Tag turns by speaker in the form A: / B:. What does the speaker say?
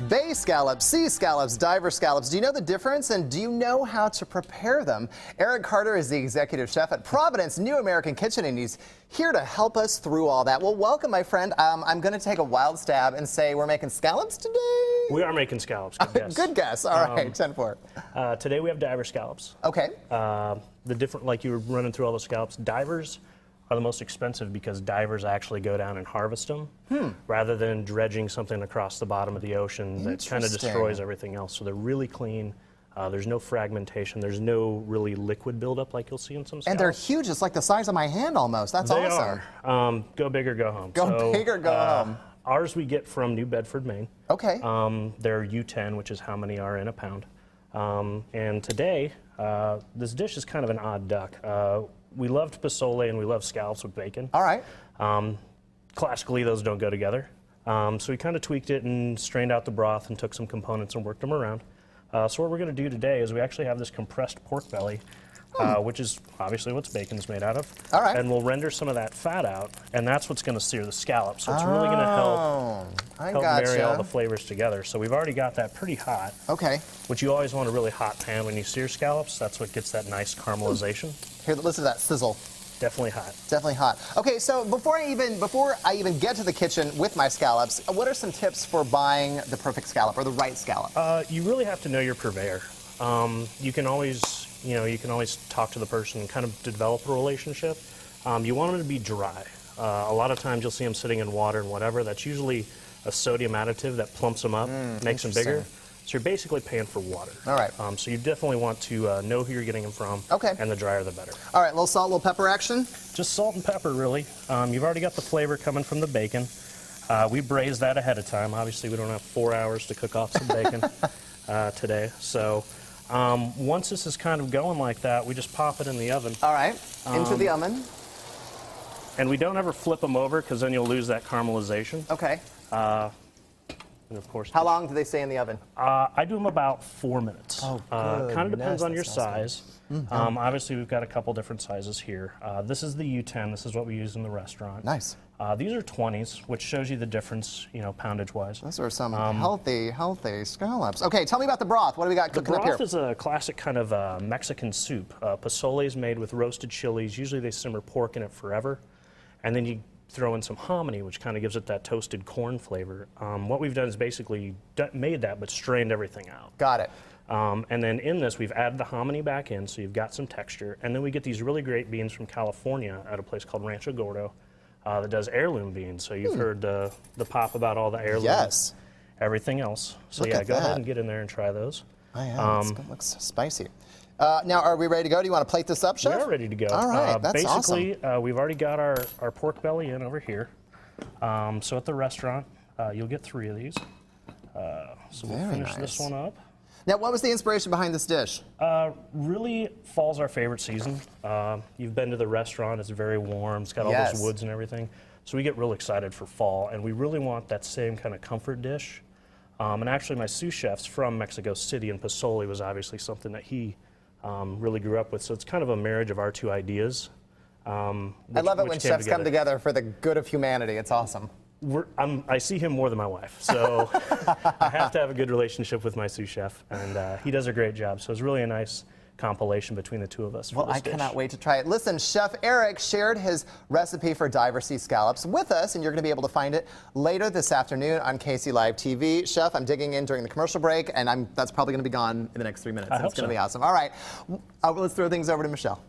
A: Bay scallops, sea scallops, diver scallops. Do you know the difference, and do you know how to prepare them? Eric Carter is the executive chef at Providence New American Kitchen, and he's here to help us through all that. Well, welcome, my friend. I'm going to take a wild stab and say we're making scallops today.
B: We are making scallops. Good guess.
A: Good guess. All right, 10-4.
B: Today we have diver scallops.
A: Okay.
B: The different, like you were running through all the scallops, divers are the most expensive because divers actually go down and harvest them rather than dredging something across the bottom of the ocean that kind of destroys everything else. So they're really clean. There's no fragmentation. There's no really liquid buildup like you'll see in some scallops.
A: And they're huge. It's like the size of my hand almost. That's awesome.
B: They are. Go big or go home.
A: Go big or go home.
B: Ours we get from New Bedford, Maine.
A: Okay.
B: They're U10, which is how many are in a pound. And today, this dish is kind of an odd duck. We loved pozole and we love scallops with bacon.
A: All right.
B: Classically, those don't go together. So we kind of tweaked it and strained out the broth and took some components and worked them around. So what we're going to do today is we actually have this compressed pork belly, which is obviously what bacon is made out of.
A: All right.
B: And we'll render some of that fat out, and that's what's going to sear the scallops. So it's really going to help marry all the flavors together. So we've already got that pretty hot.
A: Okay.
B: Which you always want a really hot pan when you sear scallops. That's what gets that nice caramelization.
A: Here, listen to that sizzle.
B: Definitely hot.
A: Definitely hot. Okay, so before I even get to the kitchen with my scallops, what are some tips for buying the perfect scallop or the right scallop?
B: You really have to know your purveyor. You can always talk to the person and kind of develop a relationship. You want them to be dry. A lot of times you'll see them sitting in water and whatever. That's usually a sodium additive that plumps them up, makes them bigger. So you're basically paying for water.
A: All right.
B: So you definitely want to know who you're getting them from.
A: Okay.
B: And the drier the better.
A: All right, a little salt, a little pepper action? Just
B: salt and pepper, really. You've already got the flavor coming from the bacon. We braise that ahead of time. Obviously, we don't have 4 hours to cook off some bacon today. So once this is kind of going like that, we just pop it in the oven.
A: All right, into the oven.
B: And we don't ever flip them over because then you'll lose that caramelization.
A: Okay.
B: And of course,
A: how long do they stay in the oven?
B: I do them about 4 minutes.
A: Oh,
B: kind of depends on your size. Obviously, we've got a couple different sizes here. This is the U10. This is what we use in the restaurant.
A: Nice.
B: These are 20s, which shows you the difference, poundage-wise.
A: Those are some healthy scallops. Okay, tell me about the broth. What do we got cooking up here?
B: The broth is a classic kind of Mexican soup. Pozole is made with roasted chilies. Usually they simmer pork in it forever. And then you throw in some hominy, which kind of gives it that toasted corn flavor. What we've done is basically made that, but strained everything out.
A: Got it.
B: And then in this, we've added the hominy back in, so you've got some texture. And then we get these really great beans from California at a place called Rancho Gordo that does heirloom beans. So you've heard the pop about all the heirlooms, everything else. So yeah, go ahead and get in there and try those.
A: I am. It looks spicy. Now, are we ready to go? Do you want to plate this up, Chef?
B: We're ready to go.
A: All right, that's
B: basically, we've already got our pork belly in over here. So at the restaurant, you'll get 3 of these. So we'll finish this one up.
A: Now, what was the inspiration behind this dish?
B: Really, fall's our favorite season. You've been to the restaurant. It's very warm. It's got all those woods and everything. So we get real excited for fall, and we really want that same kind of comfort dish. And actually, my sous chef's from Mexico City, and pozole was obviously something that he really grew up with. So it's kind of a marriage of our 2 ideas.
A: I love it when chefs come together for the good of humanity. It's awesome.
B: I see him more than my wife, so I have to have a good relationship with my sous chef, and he does a great job. So it's really a nice compilation between the 2 of us.
A: Well, I cannot wait to try it. Listen, Chef Eric shared his recipe for Diver Sea Scallops with us, and you're going to be able to find it later this afternoon on KC Live TV. Chef, I'm digging in during the commercial break, and that's probably going to be gone in the next 3 minutes. It's going to be awesome. All right, let's throw things over to Michelle.